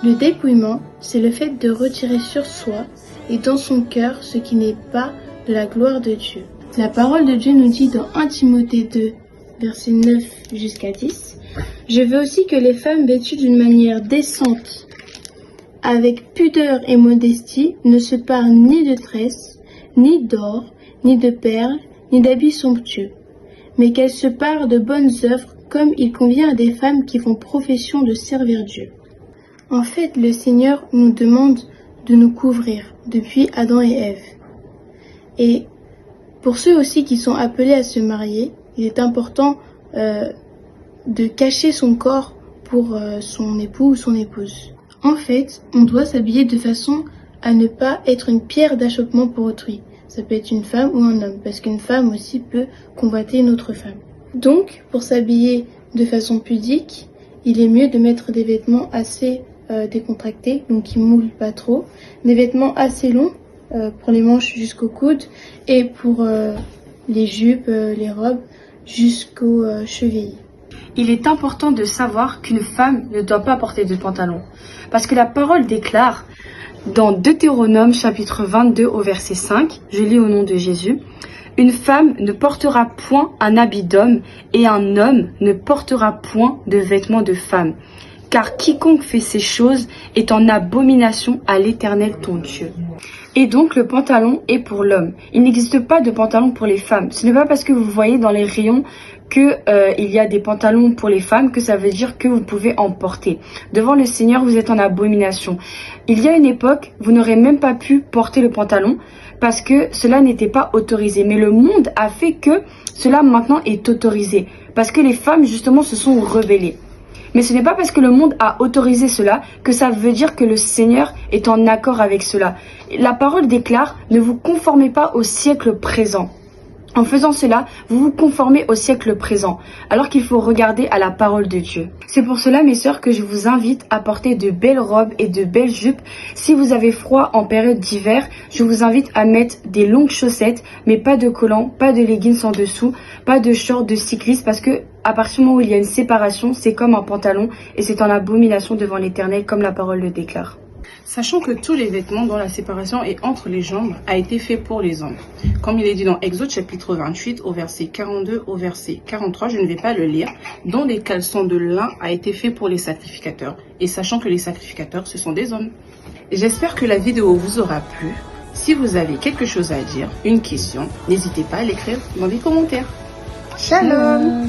Le dépouillement, c'est le fait de retirer sur soi et dans son cœur ce qui n'est pas de la gloire de Dieu. La parole de Dieu nous dit dans 1 Timothée 2, versets 9 jusqu'à 10, « Je veux aussi que les femmes vêtues d'une manière décente, avec pudeur et modestie, ne se parent ni de tresses, ni d'or, ni de perles, ni d'habits somptueux, mais qu'elles se parent de bonnes œuvres comme il convient à des femmes qui font profession de servir Dieu. » En fait, le Seigneur nous demande de nous couvrir depuis Adam et Ève. Et pour ceux aussi qui sont appelés à se marier, il est important de cacher son corps pour son époux ou son épouse. En fait, on doit s'habiller de façon à ne pas être une pierre d'achoppement pour autrui. Ça peut être une femme ou un homme, parce qu'une femme aussi peut convoiter une autre femme. Donc, pour s'habiller de façon pudique, il est mieux de mettre des vêtements assez décontractés, donc qui moulent pas trop, des vêtements assez longs pour les manches jusqu'au coude et pour les jupes, les robes jusqu'aux chevilles. Il est important de savoir qu'une femme ne doit pas porter de pantalon, parce que la parole déclare dans Deutéronome chapitre 22 au verset 5, je lis au nom de Jésus, « Une femme ne portera point un habit d'homme et un homme ne portera point de vêtements de femme. Car quiconque fait ces choses est en abomination à l'Éternel ton Dieu. » Et donc le pantalon est pour l'homme. Il n'existe pas de pantalon pour les femmes. Ce n'est pas parce que vous voyez dans les rayons que il y a des pantalons pour les femmes que ça veut dire que vous pouvez en porter. Devant le Seigneur, vous êtes en abomination. Il y a une époque, vous n'aurez même pas pu porter le pantalon parce que cela n'était pas autorisé. Mais le monde a fait que cela maintenant est autorisé parce que les femmes justement se sont rebellées. Mais ce n'est pas parce que le monde a autorisé cela que ça veut dire que le Seigneur est en accord avec cela. La parole déclare, ne vous conformez pas au siècle présent. En faisant cela, vous vous conformez au siècle présent, alors qu'il faut regarder à la parole de Dieu. C'est pour cela, mes sœurs, que je vous invite à porter de belles robes et de belles jupes. Si vous avez froid en période d'hiver, je vous invite à mettre des longues chaussettes, mais pas de collants, pas de leggings en dessous, pas de shorts de cycliste, parce que à partir du moment où il y a une séparation, c'est comme un pantalon et c'est en abomination devant l'Éternel, comme la parole le déclare. Sachant que tous les vêtements dont la séparation est entre les jambes a été fait pour les hommes. Comme il est dit dans Exode chapitre 28 au verset 42 au verset 43, je ne vais pas le lire, dont les caleçons de lin a été fait pour les sacrificateurs. Et sachant que les sacrificateurs, ce sont des hommes. J'espère que la vidéo vous aura plu. Si vous avez quelque chose à dire, une question, n'hésitez pas à l'écrire dans les commentaires. Shalom!